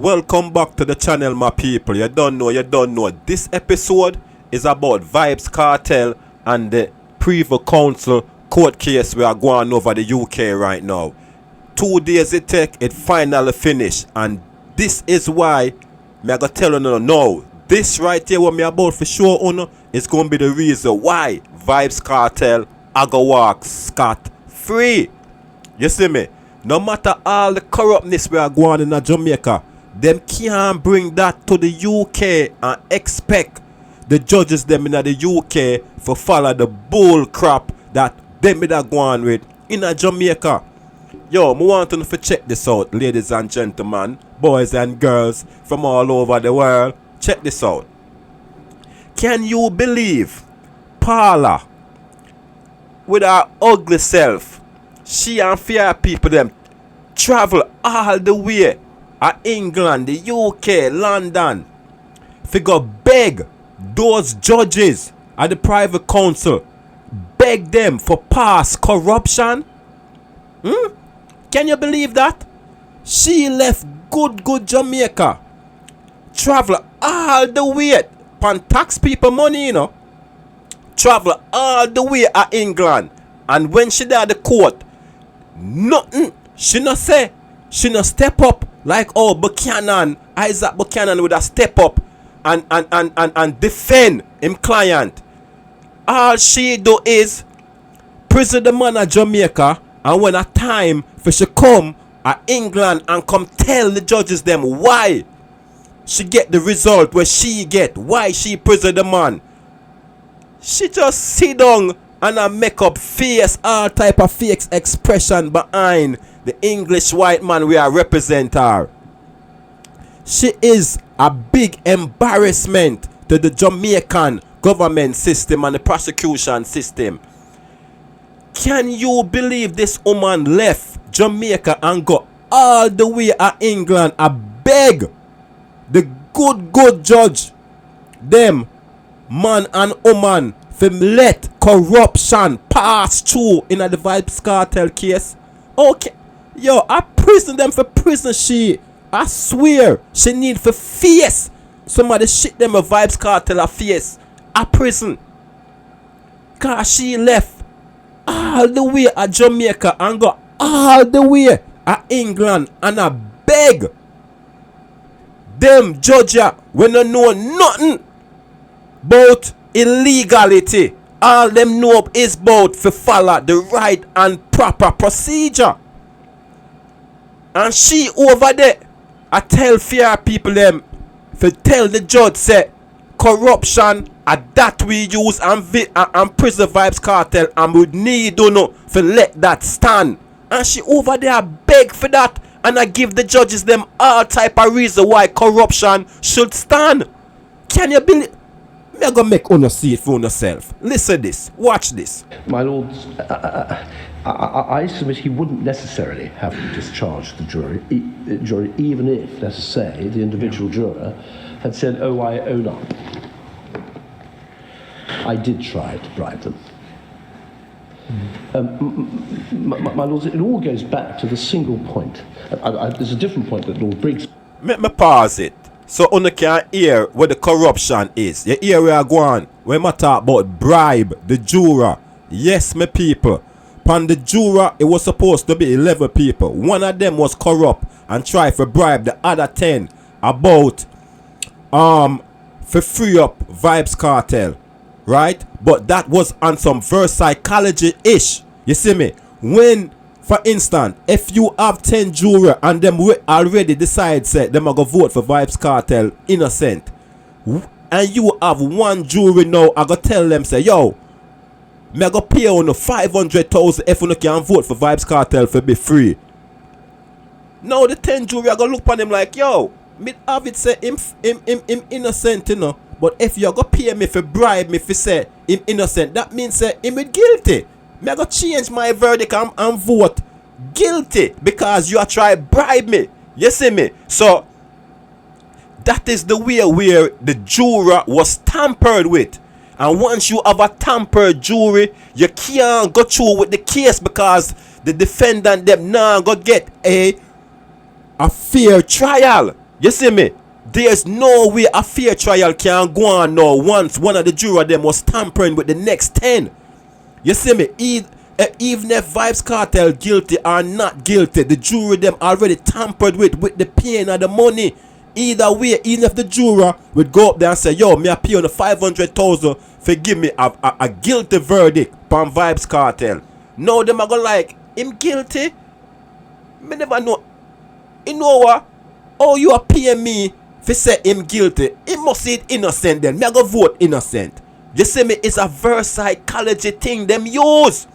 Welcome back to the channel, my people. You don't know. This episode is about Vybz Kartel and the Privy Council court case we are going over the UK right now. 2 days it take, it finally finished. And this is why me I go tell you no. This right here what me about for sure on is going to be the reason why Vybz Kartel I go walk scot free. You see me? No matter all the corruptness we are going in Jamaica, them can't bring that to the UK and expect the judges them in the UK for follow the bull crap that them are going with in Jamaica. Yo, I want you to check this out, ladies and gentlemen, boys and girls from all over the world. Check this out. Can you believe Paula with her ugly self, she and fair people them travel all the way at England, the UK, London, figure beg those judges at the Privy Council, beg them for past corruption? Can you believe that? She left good Jamaica, travel all the way pan tax people money, you know, travel all the way at England, and when she there at the court, nothing she not say, she not step up like Isaac Buchanan would have step up and defend him client. All she do is prison the man at Jamaica, and when a time for she come at England and come tell the judges them why she get the result where she get, why she prison the man. She just sit down and make up face, all type of fake expression behind the English white man we are represent her. She is a big embarrassment to the Jamaican government system and the prosecution system. Can you believe this woman left Jamaica and go all the way to England and beg the good judge them man and woman for let corruption pass through in the Vybz Kartel case? Okay, yo, I prison them for prison shit. I swear she need for face somebody shit them a Vybz Kartel a face a prison, cause she left all the way at Jamaica and go all the way at England and I beg them judge when they know nothing about illegality. All them know is about for follow the right and proper procedure. And she over there, I tell fair people them for tell the judge say corruption at that we use and prison Vybz Kartel and we need to know for let that stand. And she over there beg for that and I give the judges them all type of reason why corruption should stand. Can you believe? Me gonna make una see it for yourself. Listen this, watch this. My lords, I submit he wouldn't necessarily have to discharge the jury, even if, let us say, the individual juror had said, "Oh, I own up. I did try to bribe them." My lords, it all goes back to the single point. There's a different point that Lord Briggs. Let me pause it. So you can hear where the corruption is. You hear where I go on. When I talk about bribe the juror. Yes, my people. Upon the juror, it was supposed to be 11 people. One of them was corrupt and tried to bribe the other 10 about for free up Vybz Kartel. Right? But that was on some verse psychology-ish. You see me? When, for instance, if you have 10 jurors and them already decide say them are going to vote for Vybz Kartel innocent, and you have one jury now, I going to tell them say, yo, me go pay on 500,000 if you can vote for Vybz Kartel for be free. Now the 10 jury are gonna look on him like, yo, me have it say him innocent, you know. But if you go pay me for bribe me for say him innocent, that means say him guilty. Me go change my verdict and vote guilty because you are trying to bribe me. You see me? So that is the way where the juror was tampered with. And once you have a tampered jury, you can't go through with the case because the defendant them now go get a fair trial. You see me? There's no way a fair trial can go on now once one of the jurors them was tampering with the next 10. You see me? Even if Vybz Kartel guilty or not guilty, the jury them already tampered with the pain of the money. Either way, even if the juror would go up there and say, yo, me I pay on the 500,000 for give me a guilty verdict from Vybz Kartel. Now them are going like, him guilty? Me never know. You know what? Oh, you are paying me for say him guilty. He must say it innocent then. Me I go vote innocent. You see me? It's a verse psychology thing them use.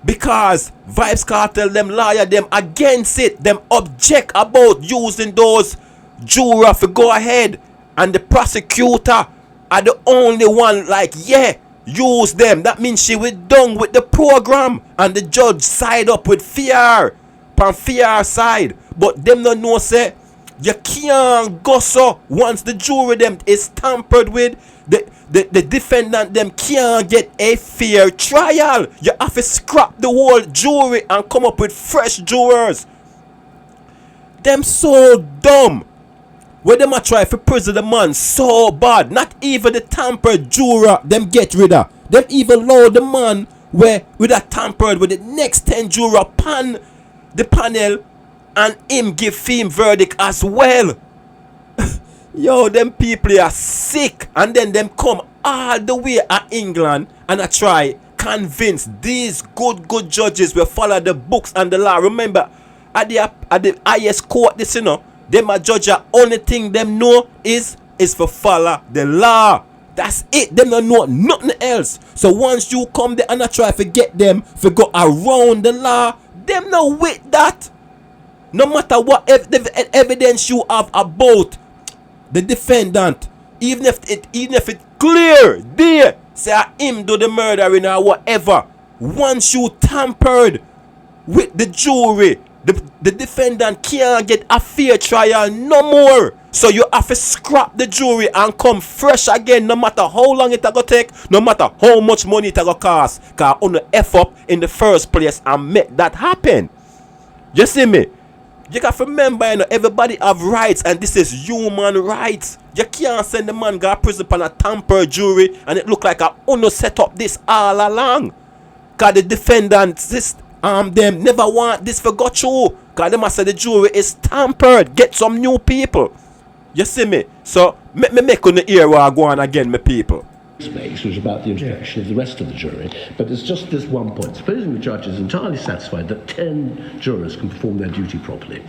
Because Vybz Kartel, them lawyer, them against it. Them object about using those jurors to go ahead. And the prosecutor are the only one like, yeah, use them. That means she was done with the program. And the judge side up with fear. From fear side. But them no know say, you can't go so once the jury them is tampered with. The defendant them can't get a fair trial. You have to scrap the whole jury and come up with fresh jurors. Them so dumb. Where them a try to prison the man so bad. Not even the tampered juror them get rid of. Them even allow the man where with a tampered with the next 10 juror pan the panel and him give him verdict as well. Yo, them people are sick. And then them come all the way at England and I try convince these good judges will follow the books and the law. Remember, at the highest court, this, you know, them a judge, only thing them know is for follow the law. That's it. Them don't know nothing else. So once you come there and I try to get them to go around the law, them not with that. No matter what evidence you have about the defendant, even if it clear there, say him do the murdering or whatever, once you tampered with the jury, the defendant can't get a fair trial no more. So you have to scrap the jury and come fresh again, no matter how long it go take, no matter how much money it go cost. Because on the F up in the first place and make that happen. You see me? You got to remember, you know, everybody have rights and this is human rights. You can't send the man go to prison on a tamper jury and it look like a uno set up this all along. Because the defendants them never want this for go through. Because they must say the jury is tampered. Get some new people. You see me? So me make on the ear where I go on again, my people. Makes was about the introduction of the rest of the jury, but it's just this one point. Supposing the judge is entirely satisfied that 10 jurors can perform their duty properly,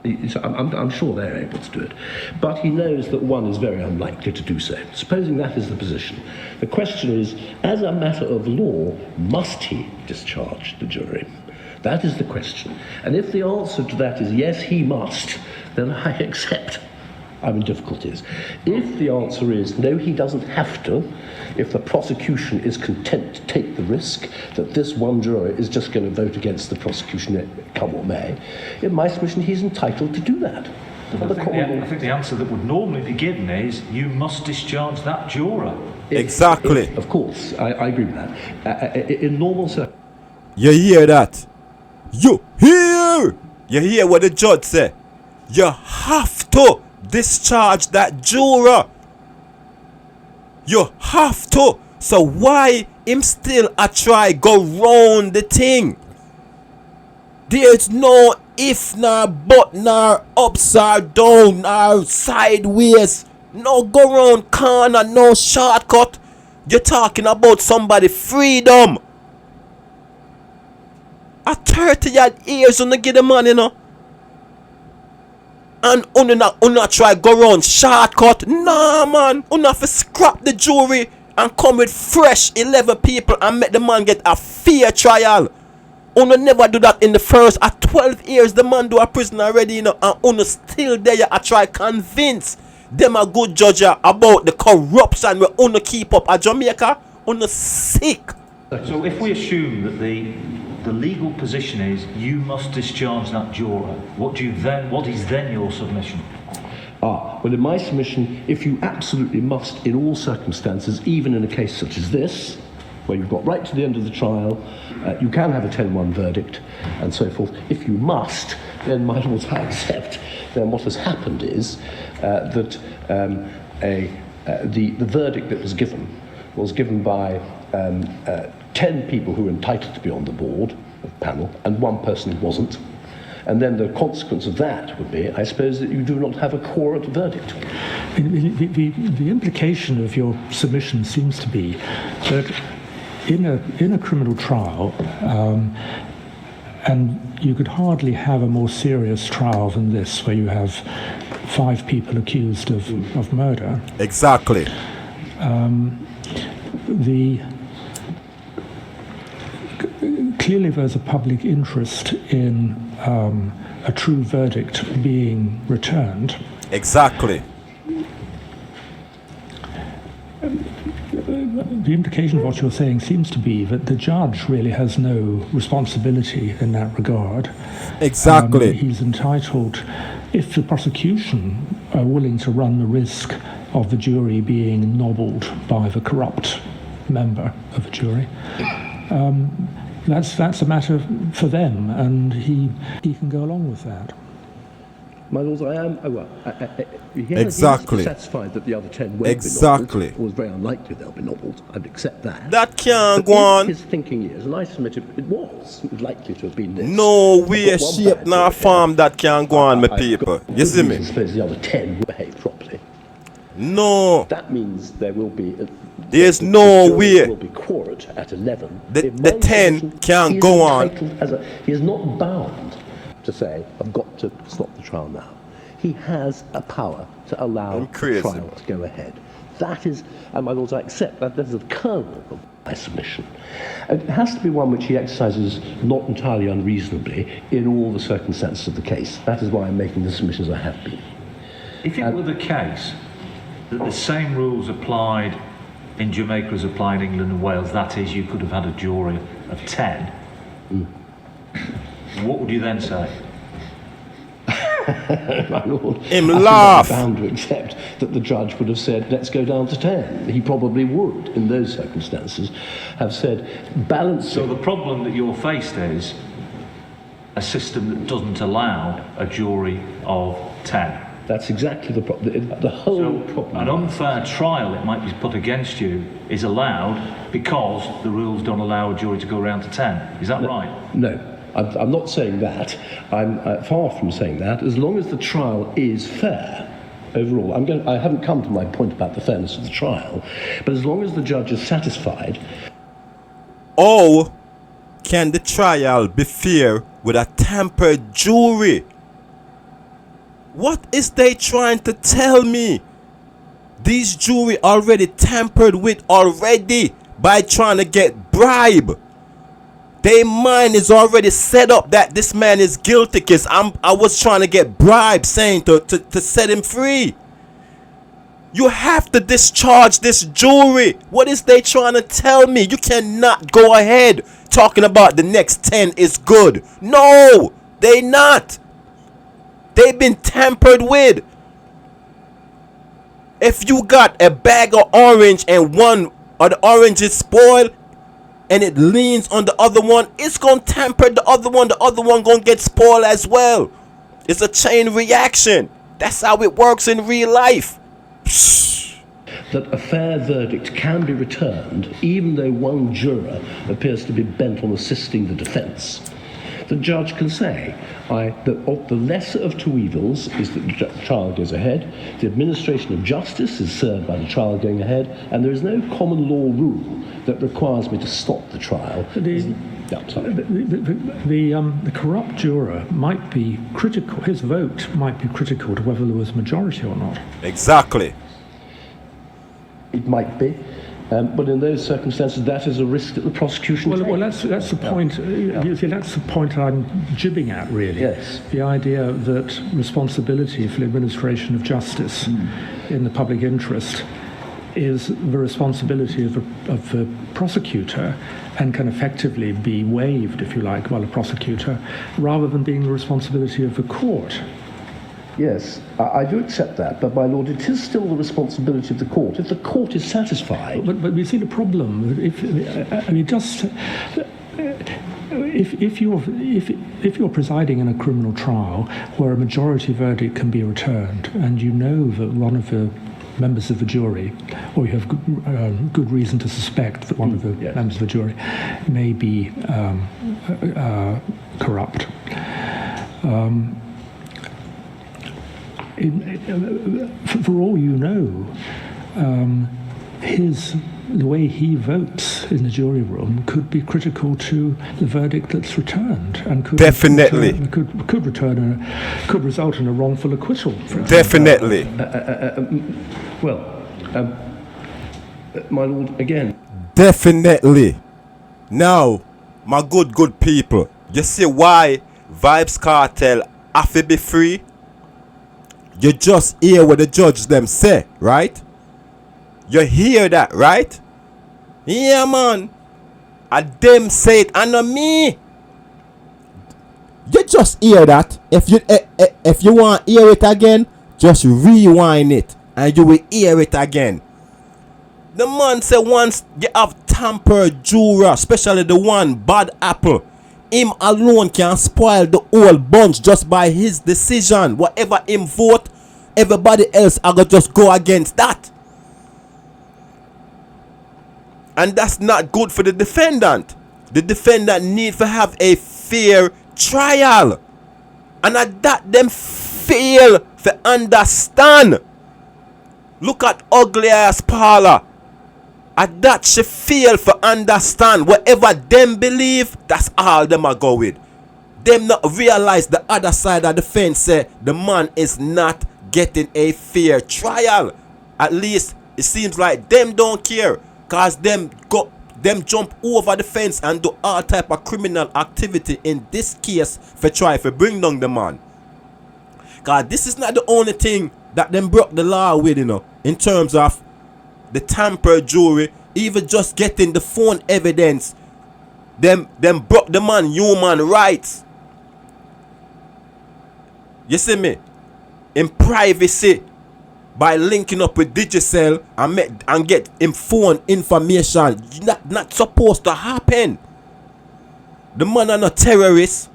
I'm sure they're able to do it, but he knows that one is very unlikely to do so. Supposing that is the position, the question is, as a matter of law, must he discharge the jury? That is the question. And if the answer to that is yes, he must, then I accept I'm in difficulties. If the answer is no, he doesn't have to, if the prosecution is content to take the risk that this one juror is just going to vote against the prosecution, come what may, in my submission, he's entitled to do that. I think the answer that would normally be given is you must discharge that juror. Exactly. Of course, I agree with that. In normal circumstances. You hear that? You hear what the judge said? You have to discharge that juror. You have to. So why him still a try go round the thing? There's no if nor but nor ups or down nor sideways. No go round corner, no shortcut. You're talking about somebody freedom. A 30 years on the get the man, you know. And not try go round shortcut. Nah, man. Have to scrap the jury and come with fresh 11 people and make the man get a fair trial. Never do that in the first. At 12 years, the man do a prison already, you know. And still there, I try convince them a good judge about the corruption we keep up at Jamaica. Sick. So if we assume that the legal position is you must discharge that juror, what is then your submission? Well, in my submission, if you absolutely must, in all circumstances, even in a case such as this, where you've got right to the end of the trial, you can have a 10-1 verdict, and so forth. If you must, then my lords, I accept. Then what has happened is that the verdict that was given by 10 people who were entitled to be on the board of panel, and one person who wasn't. And then the consequence of that would be, I suppose, that you do not have a quorate verdict. The implication of your submission seems to be that in a criminal trial, and you could hardly have a more serious trial than this, where you have 5 people accused of murder. Exactly. Clearly there's a public interest in a true verdict being returned. Exactly. The implication of what you're saying seems to be that the judge really has no responsibility in that regard. Exactly. He's entitled, if the prosecution are willing to run the risk of the jury being nobbled by the corrupt member of the jury, that's a matter for them, and he can go along with that. My lords, I am. Exactly. He is satisfied that the other 10 won't Exactly. be nobbled. It was very unlikely they'll be nobbled. I'd accept that. That can't But go on. His thinking is, and I submit it was likely to have been this. No I've way, got one shape, bad nor thing form that can go on, my I've people. got You see good me? reason to suppose the other 10 will behave properly. No. That means there will be. There's the no jury way. Will be quorate at 11. The In my 10 position, can't he is go on. He is not bound to say, I've got to stop the trial now. He has a power to allow the crazy. trial to go ahead. That is, and my lords, I accept that is the kernel of my submission. It has to be one which he exercises not entirely unreasonably in all the circumstances of the case. That is why I'm making the submissions I have been. If it were the case that the same rules applied in Jamaica as apply in England and Wales, that is, you could have had a jury of 10, what would you then say? My lord, Him I think laugh. I'm bound to accept that the judge would have said, let's go down to 10. He probably would, in those circumstances, have said, balancing. So the problem that you're faced is a system that doesn't allow a jury of 10. That's exactly the problem. The whole So problem. an unfair trial, it might be put against you, is allowed because the rules don't allow a jury to go around to 10. Is that right? No, I'm not saying that. I'm far from saying that. As long as the trial is fair, overall, I haven't come to my point about the fairness of the trial, but as long as the judge is satisfied. How can the trial be fair with a tampered jury? What is they trying to tell me? These jury already tampered with already by trying to get bribe. Their mind is already set up that this man is guilty because I was trying to get bribe, saying to set him free. You have to discharge this jury. What is they trying to tell me? You cannot go ahead talking about the next 10 is good. No, they not. They've been tampered with. If you got a bag of orange and one of the orange is spoiled and it leans on the other one, it's going to tamper the other one. The other one going to get spoiled as well. It's a chain reaction. That's how it works in real life. That a fair verdict can be returned even though one juror appears to be bent on assisting the defence. The judge can say that the lesser of two evils is that the trial goes ahead, the administration of justice is served by the trial going ahead, and there is no common law rule that requires me to stop the trial. The corrupt juror might be critical, his vote might be critical to whether there was majority or not. Exactly. It might be. But in those circumstances, that is a risk that the prosecution takes. Well, that's the point. You see, that's the point I'm jibbing at, really. Yes. The idea that responsibility for the administration of justice in the public interest is the responsibility of the prosecutor and can effectively be waived, if you like, by the prosecutor, rather than being the responsibility of the court. Yes, I do accept that, but my lord, it is still the responsibility of the court. If the court is satisfied... But we see the problem. if you're presiding in a criminal trial where a majority verdict can be returned, and you know that one of the members of the jury, or you have good reason to suspect that one of the members of the jury may be corrupt. For all you know, the way he votes in the jury room could be critical to the verdict that's returned, and could Definitely. could result in a wrongful acquittal. Definitely. My lord, again. Definitely. Now, my good people, you see why Vybz Kartel have to be free? You just hear what the judge them say, right? You hear that, right? Yeah, man. And them say it, and not me. You just hear that. If you want to hear it again, just rewind it, and you will hear it again. The man say once you have tampered juror, especially the one bad apple, him alone can spoil the whole bunch just by his decision. Whatever him vote, everybody else are gonna just go against that. And that's not good for the defendant. The defendant needs to have a fair trial. And at that, them fail to understand. Look at ugly ass Paula. At that, she fail to understand. Whatever them believe, that's all them are go with. Them not realize the other side of the fence say the man is not getting a fair trial. At least it seems like them don't care. Cause them jump over the fence and do all type of criminal activity in this case for try to bring down the man. Cause this is not the only thing that them broke the law with, you know, in terms of the tampered jury, even just getting the phone evidence. Them broke the man human rights. You see me? In privacy. By linking up with Digicel and get him phone information. Not supposed to happen. The man are not terrorists.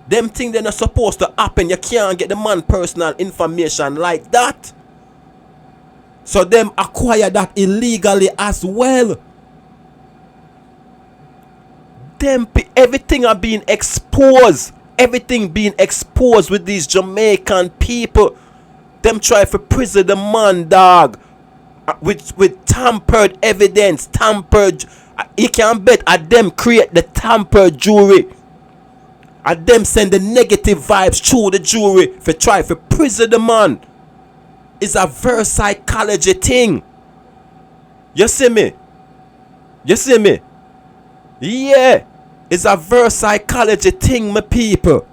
Them things they're not supposed to happen. You can't get the man personal information like that. So them acquire that illegally as well. Everything are being exposed. Everything being exposed with these Jamaican people. Them try to prison the man, dog, with tampered evidence, you can bet at them create the tampered jury. At them send the negative vibes through the jury for try to prison the man. It's a very psychology thing. You see me? You see me? Yeah. It's a very psychology thing, my people.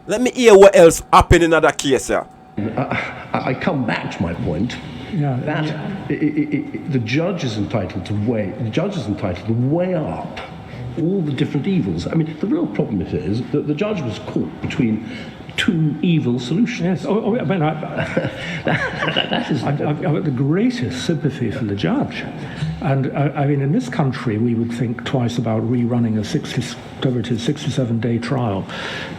Let me hear what else happened in another case here. I come back to my point that the judge is entitled to weigh up all the different evils. I mean, the real problem is that the judge was caught between two evil solutions. Yes. I mean, I've got the greatest sympathy for the judge. And I mean, in this country, we would think twice about rerunning a 67-day trial.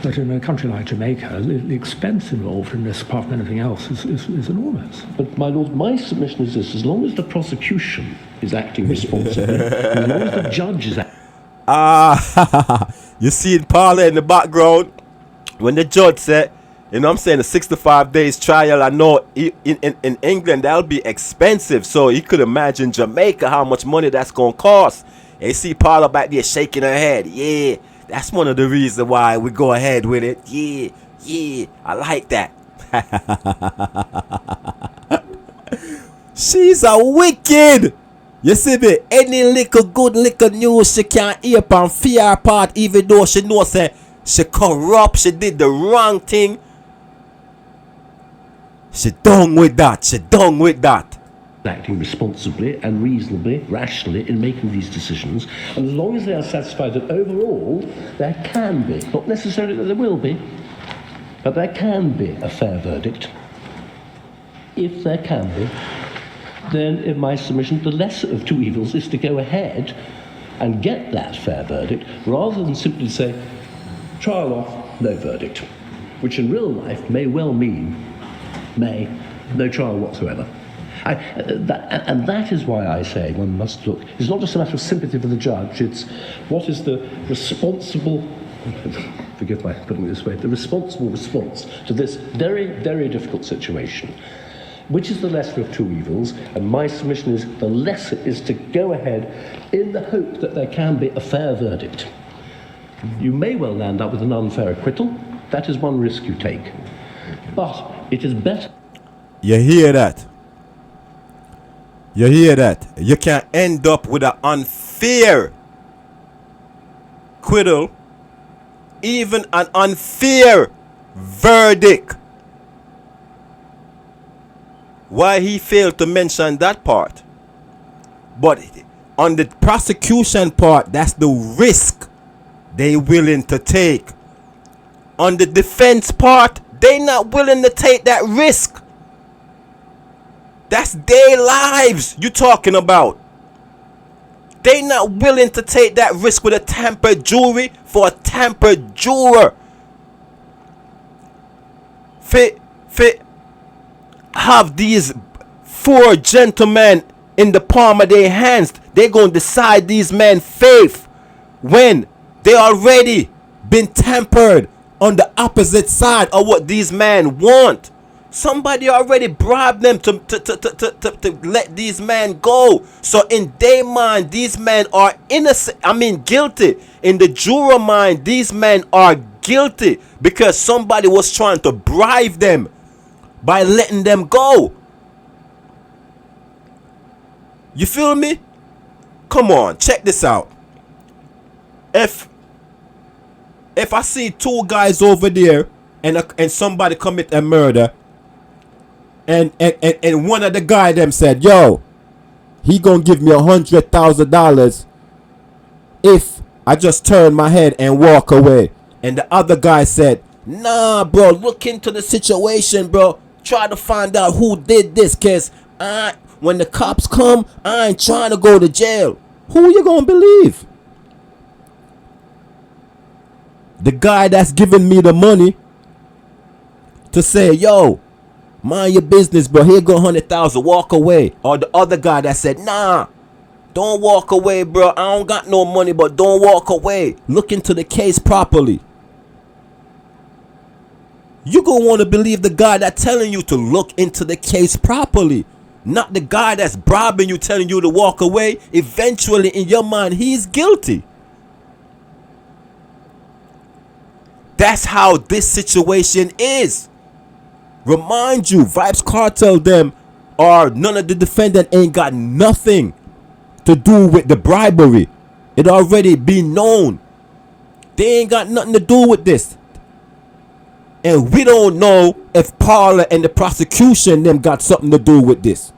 But in a country like Jamaica, the expense involved in this, apart from anything else, is enormous. But, my lord, my submission is this: as long as the prosecution is acting responsibly, as long as the judge is acting... You see Paula in the background? When the judge said, you know what I'm saying, a 65 days trial, I know in England that'll be expensive. So you could imagine Jamaica, how much money that's going to cost. And you see Paula back there shaking her head. Yeah, that's one of the reasons why we go ahead with it. Yeah, I like that. She's a wicked. You see me? Any little good little news she can't hear from fear part, even though she knows that she corrupt, she did the wrong thing. She done with that. She done with that. Acting responsibly and reasonably, rationally in making these decisions. And as long as they are satisfied that overall there can be, not necessarily that there will be, but there can be a fair verdict. If there can be, then in my submission, the lesser of two evils is to go ahead and get that fair verdict, rather than simply say, trial off, no verdict, which in real life may well mean, no trial whatsoever. And that is why I say one must look. It's not just a matter of sympathy for the judge, it's what is the responsible, forgive my putting it this way, the responsible response to this very, very difficult situation. Which is the lesser of two evils, and my submission is the lesser is to go ahead in the hope that there can be a fair verdict. You may well land up with an unfair acquittal. That is one risk you take. But it is better. You hear that? You hear that? You can end up with an unfair acquittal, even an unfair verdict. Why he failed to mention that part? But on the prosecution part, that's the risk they willing to take. On the defense part, they not willing to take that risk. That's their lives you talking about. They not willing to take that risk with a tampered jury for a tampered juror. Fit have these four gentlemen in the palm of their hands. They gonna decide these men's faith when they already been tampered on the opposite side of what these men want. Somebody already bribed them to let these men go. So in their mind, these men are guilty. In the juror mind, these men are guilty because somebody was trying to bribe them by letting them go. You feel me? Come on, check this out. If I see two guys over there and somebody commit a murder, and one of the guy them said, yo, he gonna give me $100,000 if I just turn my head and walk away. And the other guy said, nah, bro, look into the situation, bro. Try to find out who did this, cause when the cops come, I ain't trying to go to jail. Who you gonna believe? The guy that's giving me the money to say, yo, mind your business, bro. Here go 100,000. Walk away. Or the other guy that said, nah, don't walk away, bro. I don't got no money, but don't walk away. Look into the case properly. You gonna want to believe the guy that's telling you to look into the case properly, not the guy that's bribing you, telling you to walk away. Eventually, in your mind, he's guilty. That's how this situation is. Remind you, Vybz Kartel them or none of the defendant ain't got nothing to do with the bribery. It already been known. They ain't got nothing to do with this. And we don't know if Parler and the prosecution them got something to do with this.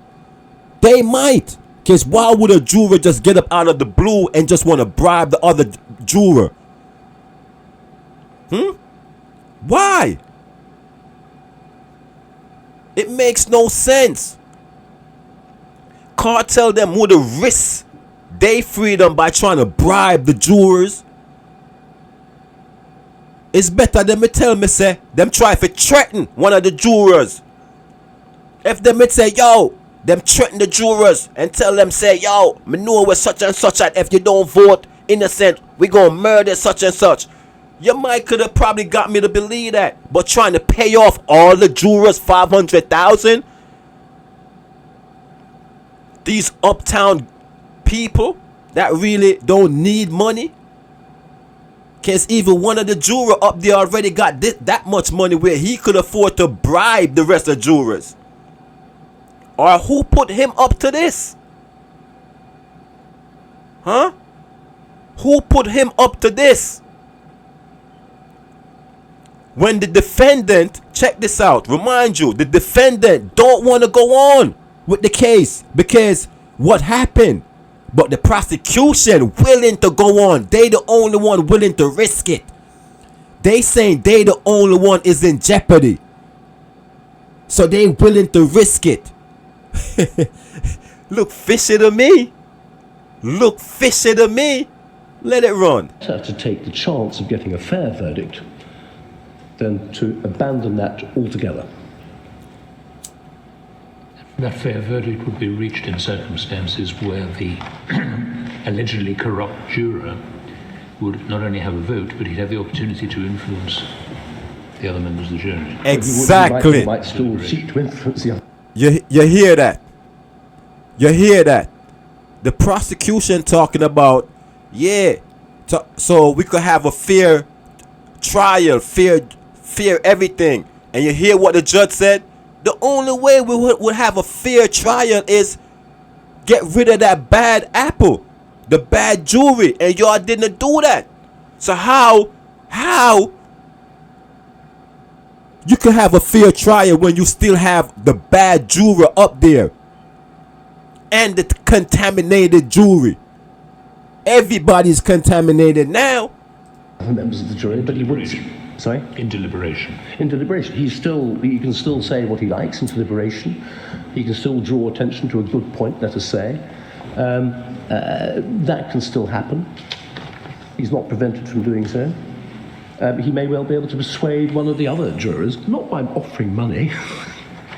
They might. Because why would a juror just get up out of the blue and just want to bribe the other juror? Why? It makes no sense. Kartel them would have risked their freedom by trying to bribe the jurors. It's better than me tell me say them try to threaten one of the jurors. If them say, yo, them threaten the jurors and tell them say, yo, me know we're such and such, and if you don't vote innocent, we gonna murder such and such. You might could have probably got me to believe that, but trying to pay off all the jurors $500,000, these uptown people that really don't need money, because even one of the jurors up there already got that much money where he could afford to bribe the rest of the jurors. Or who put him up to this? Huh? Who put him up to this? When the defendant, check this out, remind you, the defendant don't want to go on with the case because what happened? But the prosecution willing to go on. They the only one willing to risk it. They saying they the only one is in jeopardy. So they willing to risk it. Look fishy to me. look fishy to me. Let it run. Better to take the chance of getting a fair verdict than to abandon that altogether. That fair verdict would be reached in circumstances where the allegedly corrupt juror would not only have a vote, but he'd have the opportunity to influence the other members of the jury. Exactly. He might still seek to influence the other. You hear that? You hear that? The prosecution talking about, so we could have a fair trial, fair everything. And you hear what the judge said? The only way we would have a fair trial is get rid of that bad apple, the bad jury, and y'all didn't do that. So how you can have a fair trial when you still have the bad jury up there and the contaminated jury? Everybody's contaminated now. Members of the jury, but he wouldn't. Sorry? In deliberation. In deliberation. He can still say what he likes in deliberation. He can still draw attention to a good point, let us say. That can still happen. He's not prevented from doing so. He may well be able to persuade one of the other jurors, not by offering money.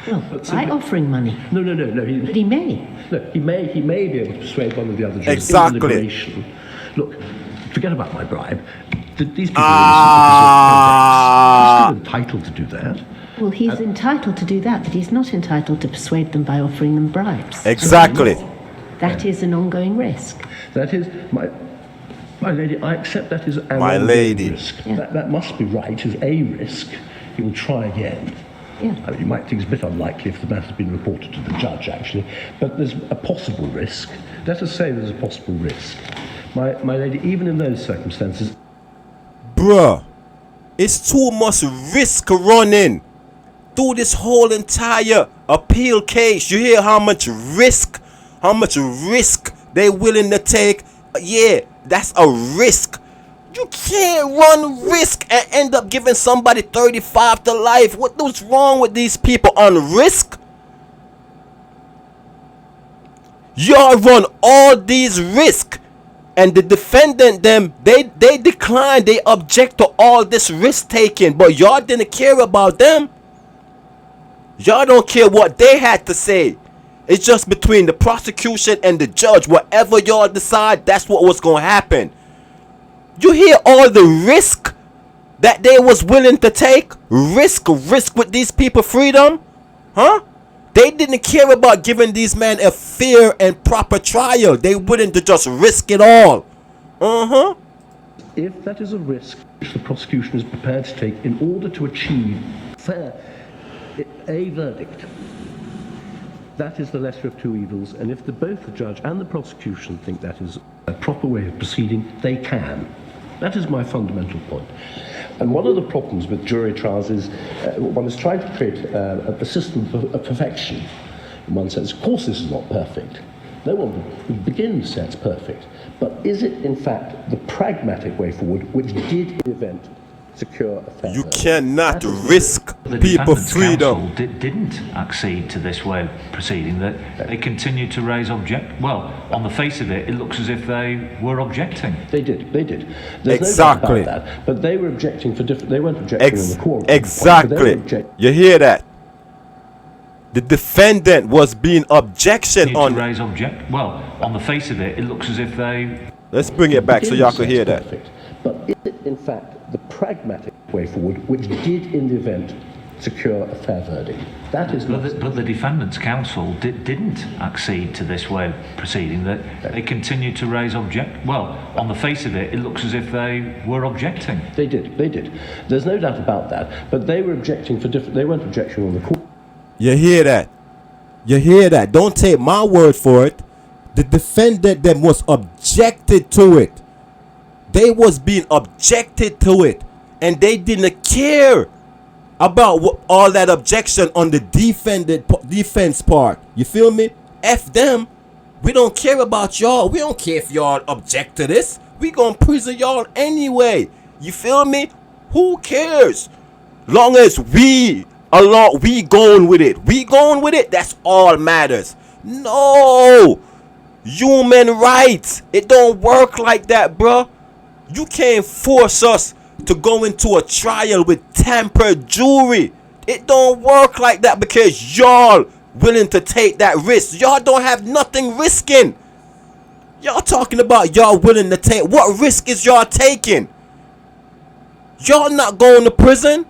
Well, by offering money. No. But he may. No, he may be able to persuade one of the other jurors Exactly. in deliberation. Look, forget about my bribe. These people are still entitled to do that. Well, he's entitled to do that, but he's not entitled to persuade them by offering them bribes. Exactly. That is an ongoing risk. That is, my lady, I accept that is an My ongoing lady. risk. Yeah. That must be right, is a risk. He will try again. Yeah. I mean, you might think it's a bit unlikely if the matter has been reported to the judge, actually, but there's a possible risk. Let us say there's a possible risk. My lady, even in those circumstances... Bruh, it's too much risk running through this whole entire appeal case. You hear how much risk they willing to take? Yeah, that's a risk. You can't run risk and end up giving somebody 35 to life. What's wrong with these people on risk? Y'all run all these risks, and the defendant they decline, they object to all this risk taking, but y'all didn't care about them. Y'all don't care what they had to say. It's just between the prosecution and the judge. Whatever y'all decide, that's what was gonna happen. You hear all the risk that they was willing to take? Risk with these people freedom? Huh? They didn't care about giving these men a fair and proper trial. They willing to just risk it all. If that is a risk which the prosecution is prepared to take in order to achieve a verdict, that is the lesser of two evils, and if both the judge and the prosecution think that is a proper way of proceeding, they can. That is my fundamental point. And one of the problems with jury trials is one is trying to create a system of perfection, in one sense. Of course this is not perfect. No one would begin to say it's perfect. But is it, in fact, the pragmatic way forward, which did, in the event, secure a fair You verdict? cannot risk The people defendant's freedom. counsel didn't accede to this way of proceeding. That they continued to raise Well, on the face of it, it looks as if they were objecting. They did. There's Exactly. no doubt about that. But they were objecting for different... They weren't objecting on the core. Exactly. You hear that? The defendant was being objection Continued on. to raise Well, on the face of it, it looks as if they... Let's bring it back so y'all can hear that. Perfect. But is it, in fact, the pragmatic way forward, which did, in the event, secure a fair verdict? That is not... But the defendant's counsel didn't accede to this way of proceeding. That they continued to raise Well, on the face of it, it looks as if they were objecting. They did. There's no doubt about that. But they were objecting for different... They weren't objecting on the core. You hear that? Don't take my word for it. The defendant them was objected to it. They was being objected to it, and they didn't care about all that objection on the defense part. You feel me? F them. We don't care about y'all. We don't care if y'all object to this. We gonna prison y'all anyway. You feel me? Who cares? Long as we going with it. That's all matters. No. human rights. It don't work like that, bruh. You can't force us to go into a trial with tampered jury. It don't work like that because y'all willing to take that risk. Y'all don't have nothing risking. Y'all talking about y'all willing to take. What risk is y'all taking? Y'all not going to prison.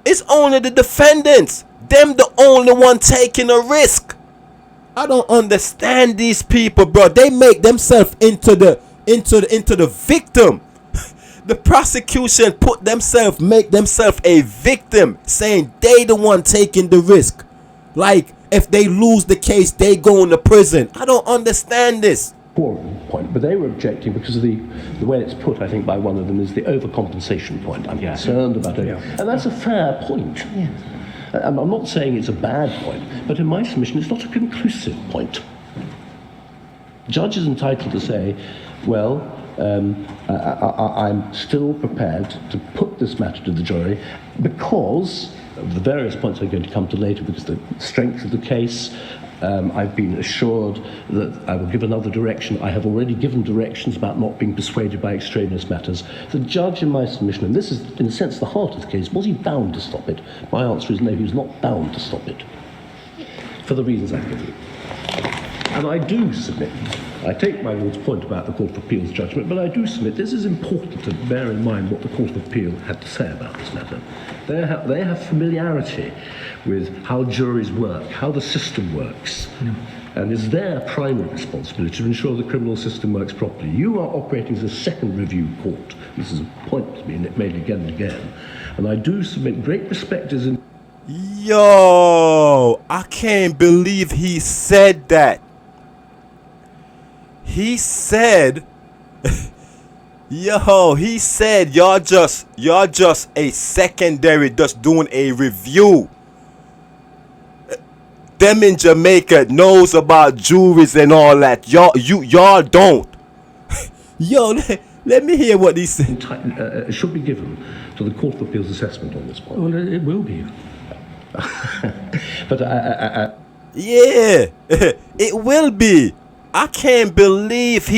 It's only the defendants. Them the only one taking a risk. I don't understand these people, bro. They make themselves into the victim. The prosecution make themselves a victim, saying they the one taking the risk. Like if they lose the case, they go into prison. I don't understand this. Point, but they were objecting because of the way it's put, I think, by one of them is the overcompensation point. I'm concerned about it. And that's a fair point. Yes. I'm not saying it's a bad point, but in my submission, it's not a conclusive point. The judge is entitled to say, well, I'm still prepared to put this matter to the jury because of the various points I'm going to come to later, because the strength of the case, I've been assured that I will give another direction. I have already given directions about not being persuaded by extraneous matters. The judge in my submission, and this is in a sense the heart of the case, was he bound to stop it? My answer is no, he was not bound to stop it, for the reasons I've given. And I do submit, I take my Lord's point about the Court of Appeal's judgment, but I do submit this is important to bear in mind what the Court of Appeal had to say about this matter. They have familiarity with how juries work, how the system works, and it's their primary responsibility to ensure the criminal system works properly. You are operating as a second review court. This is a point to me made again and again. And I do submit great respect is in... Yo, I can't believe he said that. He said, he said y'all just a secondary, just doing a review. Them in Jamaica knows about juries and all that. Y'all don't. Yo, let me hear what he said. should be given to the Court of Appeal's assessment on this point. Well, it will be. But yeah, it will be. I can't believe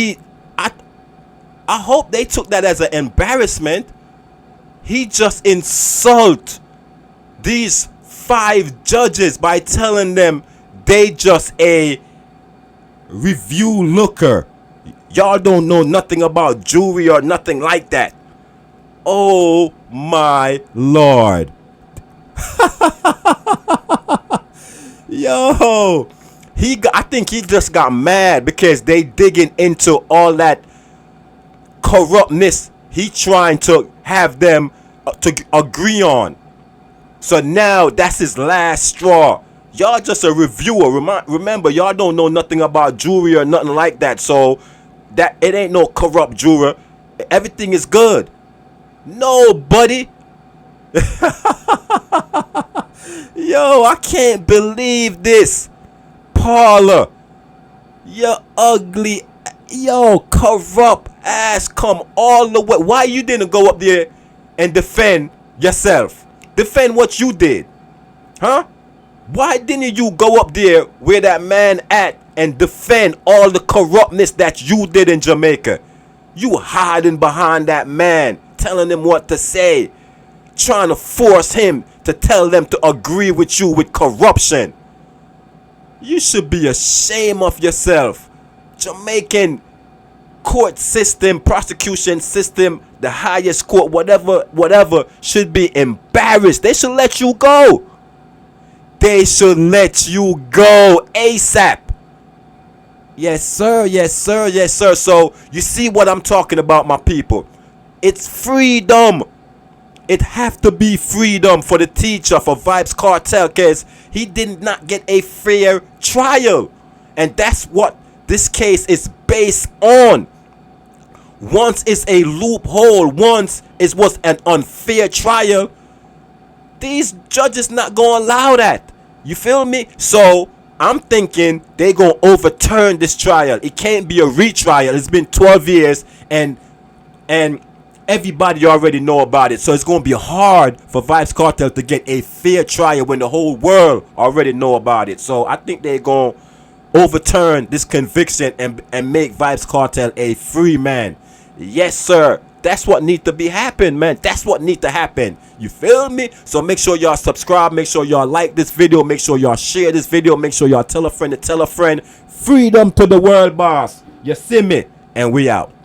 I hope they took that as an embarrassment. He just insult these 5 judges by telling them they just a review looker. Y'all don't know nothing about jury or nothing like that. Oh my Lord. Yo, I think he just got mad because they digging into all that corruptness he trying to have them to agree on. So now that's his last straw. Y'all just a reviewer. Remember, y'all don't know nothing about jury or nothing like that. So that it ain't no corrupt juror. Everything is good. No, buddy. Yo, I can't believe this. Parlor, you ugly, yo, corrupt ass, come all the way. Why you didn't go up there and defend yourself? Defend what you did, huh? Why didn't you go up there where that man at and defend all the corruptness that you did in Jamaica? You hiding behind that man, telling him what to say, trying to force him to tell them to agree with you with corruption. You should be ashamed of yourself. Jamaican court system, prosecution system, the highest court, whatever, should be embarrassed. They should let you go. They should let you go ASAP. Yes, sir. Yes, sir. Yes, sir. So you see what I'm talking about, my people. It's freedom. It have to be freedom for the teacher, for Vybz Kartel, because he did not get a fair trial. And that's what this case is based on. Once it's a loophole, once it was an unfair trial, these judges not going to allow that. You feel me? So I'm thinking they going to overturn this trial. It can't be a retrial. It's been 12 years and everybody already know about it. So it's going to be hard for Vybz Kartel to get a fair trial when the whole world already know about it. So I think they're going to overturn this conviction and make Vybz Kartel a free man. Yes, sir. That's what need to be happen, man. That's what need to happen. You feel me? So make sure y'all subscribe. Make sure y'all like this video. Make sure y'all share this video. Make sure y'all tell a friend to tell a friend. Freedom to the world, boss. You see me? And we out.